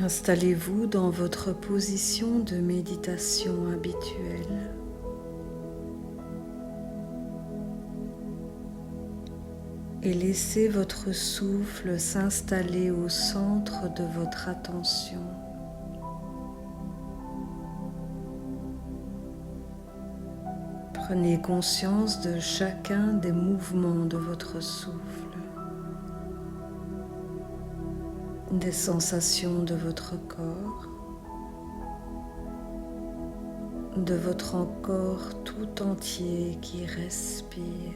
Installez-vous dans votre position de méditation habituelle. Et laissez votre souffle s'installer au centre de votre attention. Prenez conscience de chacun des mouvements de votre souffle, des sensations de votre corps, de votre corps tout entier qui respire,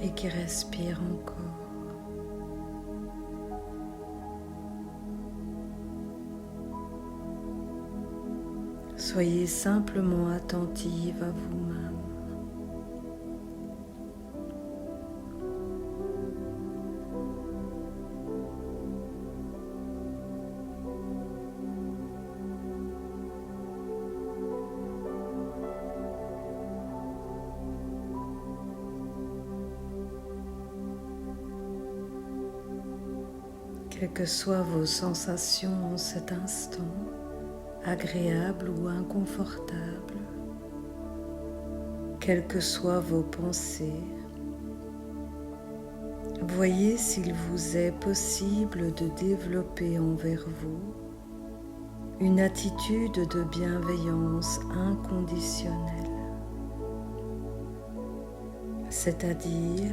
et qui respire encore. Soyez simplement attentive à vous-même. Quelles que soient vos sensations en cet instant, agréables ou inconfortables, quelles que soient vos pensées, voyez s'il vous est possible de développer envers vous une attitude de bienveillance inconditionnelle, c'est-à-dire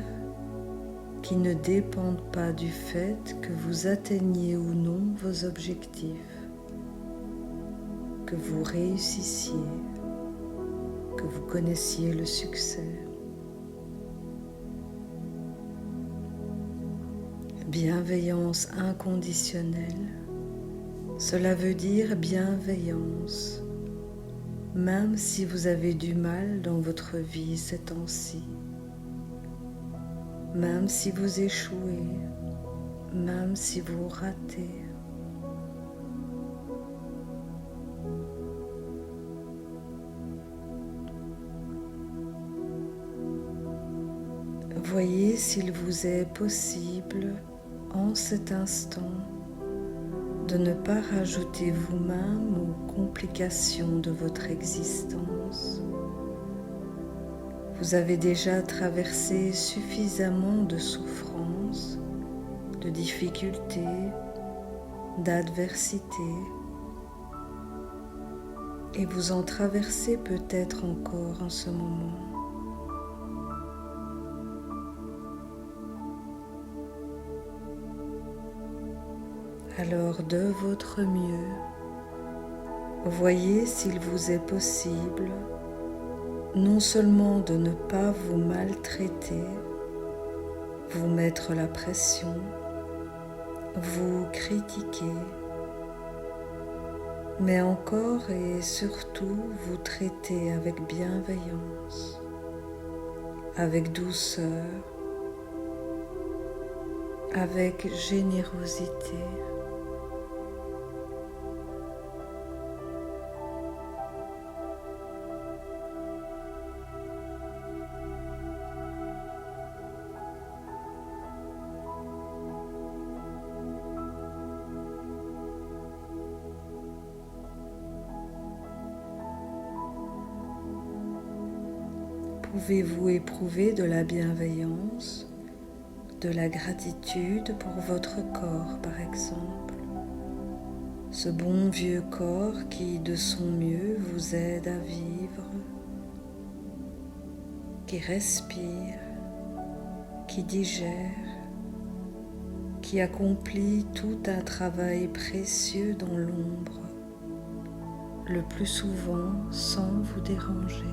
qui ne dépendent pas du fait que vous atteigniez ou non vos objectifs, que vous réussissiez, que vous connaissiez le succès. Bienveillance inconditionnelle, cela veut dire bienveillance, même si vous avez du mal dans votre vie ces temps-ci. Même si vous échouez, même si vous ratez. Voyez s'il vous est possible, en cet instant, de ne pas rajouter vous-même aux complications de votre existence. Vous avez déjà traversé suffisamment de souffrances, de difficultés, d'adversités, et vous en traversez peut-être encore en ce moment. Alors, de votre mieux, voyez s'il vous est possible non seulement de ne pas vous maltraiter, vous mettre la pression, vous critiquer, mais encore et surtout vous traiter avec bienveillance, avec douceur, avec générosité. Pouvez-vous éprouver de la bienveillance, de la gratitude pour votre corps par exemple, ce bon vieux corps qui de son mieux vous aide à vivre, qui respire, qui digère, qui accomplit tout un travail précieux dans l'ombre, le plus souvent sans vous déranger.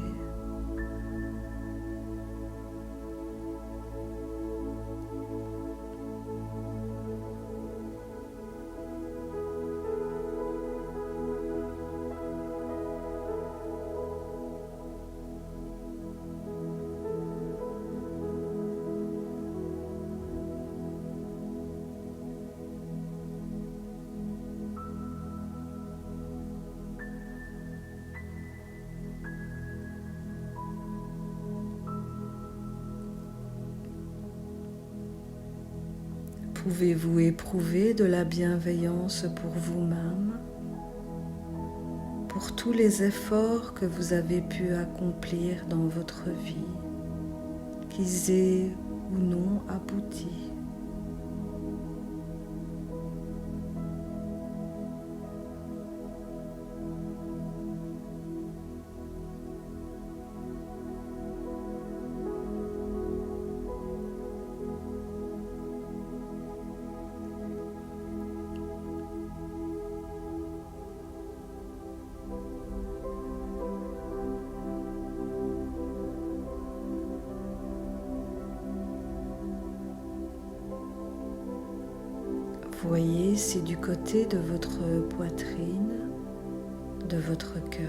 Pouvez-vous éprouver de la bienveillance pour vous-même, pour tous les efforts que vous avez pu accomplir dans votre vie, qu'ils aient ou non abouti? Voyez si du côté de votre poitrine, de votre cœur,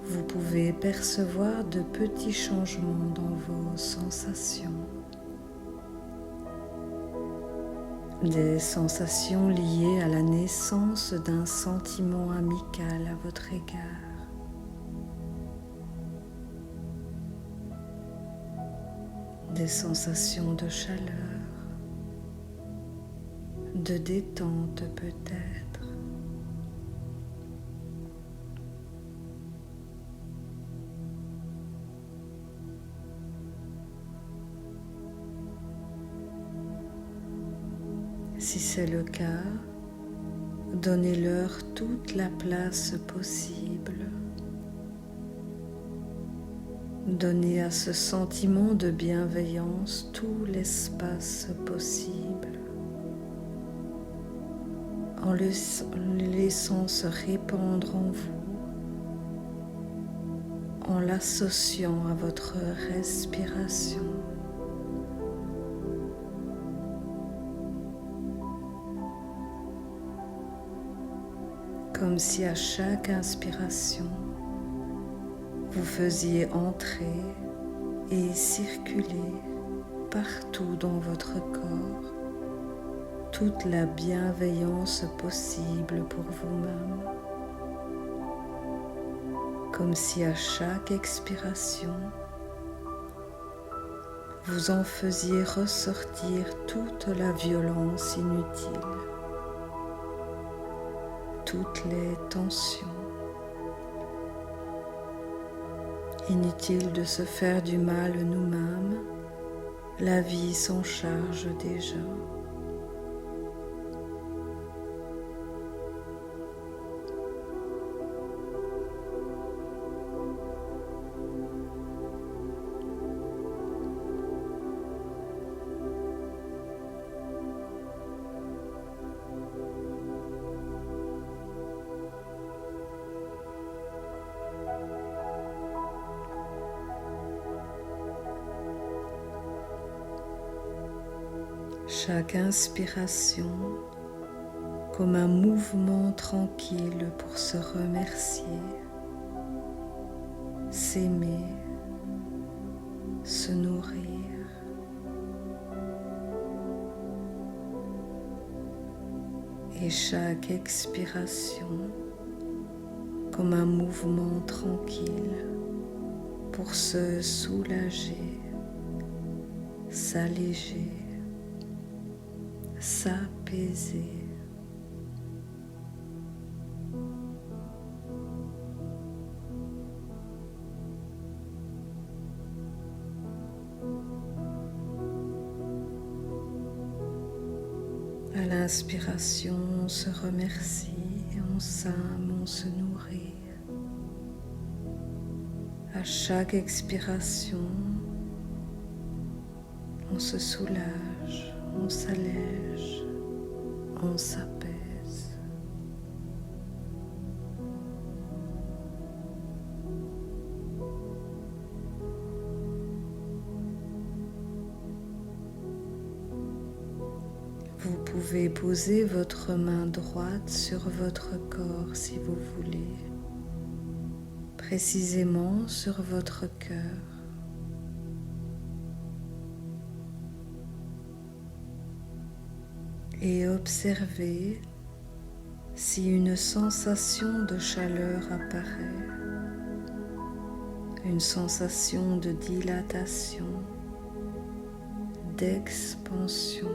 vous pouvez percevoir de petits changements dans vos sensations. Des sensations liées à la naissance d'un sentiment amical à votre égard. Des sensations de chaleur, de détente peut-être. Si c'est le cas, donnez-leur toute la place possible. Donnez à ce sentiment de bienveillance tout l'espace possible, en le laissant se répandre en vous, en l'associant à votre respiration. Comme si à chaque inspiration, vous faisiez entrer et circuler partout dans votre corps toute la bienveillance possible pour vous-même. Comme si à chaque expiration, vous en faisiez ressortir toute la violence inutile, toutes les tensions. Inutile de se faire du mal nous-mêmes, la vie s'en charge déjà. Chaque inspiration comme un mouvement tranquille pour se remercier, s'aimer, se nourrir. Et chaque expiration comme un mouvement tranquille pour se soulager, s'alléger, s'apaiser. À l'inspiration, on se remercie, on s'aime, on se nourrit. À chaque expiration, on se soulage, on s'allège, on s'apaise. Vous pouvez poser votre main droite sur votre corps si vous voulez, précisément sur votre cœur. Et observez si une sensation de chaleur apparaît, une sensation de dilatation, d'expansion.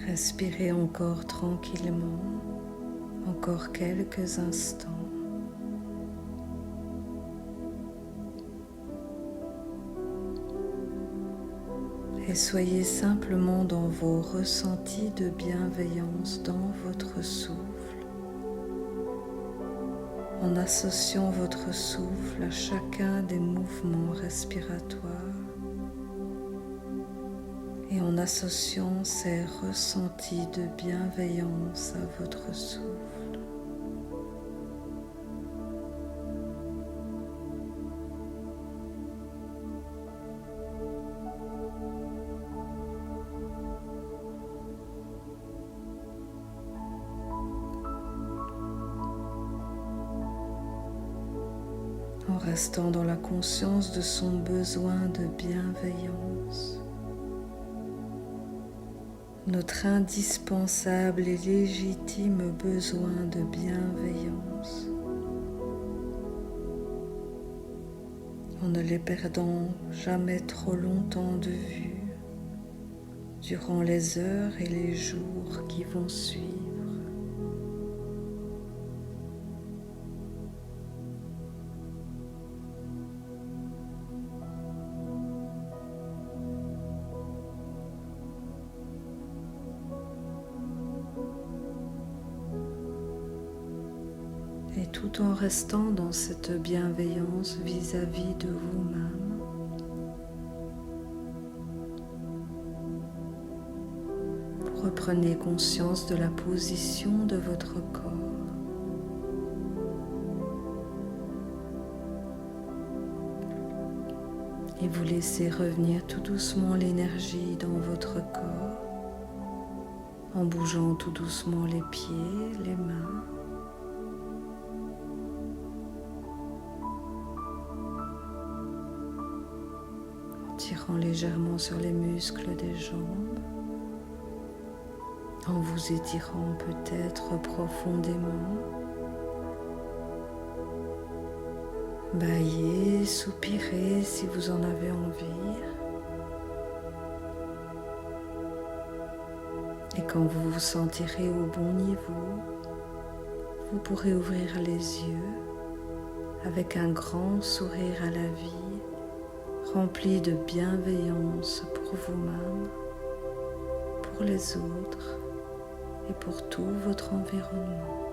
Respirez encore tranquillement, encore quelques instants. Et soyez simplement dans vos ressentis de bienveillance dans votre souffle, en associant votre souffle à chacun des mouvements respiratoires et en associant ces ressentis de bienveillance à votre souffle. En restant dans la conscience de son besoin de bienveillance, notre indispensable et légitime besoin de bienveillance, en ne les perdant jamais trop longtemps de vue durant les heures et les jours qui vont suivre. Et tout en restant dans cette bienveillance vis-à-vis de vous-même, reprenez conscience de la position de votre corps. Et vous laissez revenir tout doucement l'énergie dans votre corps, en bougeant tout doucement les pieds, les mains. Tirant légèrement sur les muscles des jambes, en vous étirant peut-être profondément. Bâillez, soupirez si vous en avez envie. Et quand vous vous sentirez au bon niveau, vous pourrez ouvrir les yeux avec un grand sourire à la vie, rempli de bienveillance pour vous-même, pour les autres et pour tout votre environnement.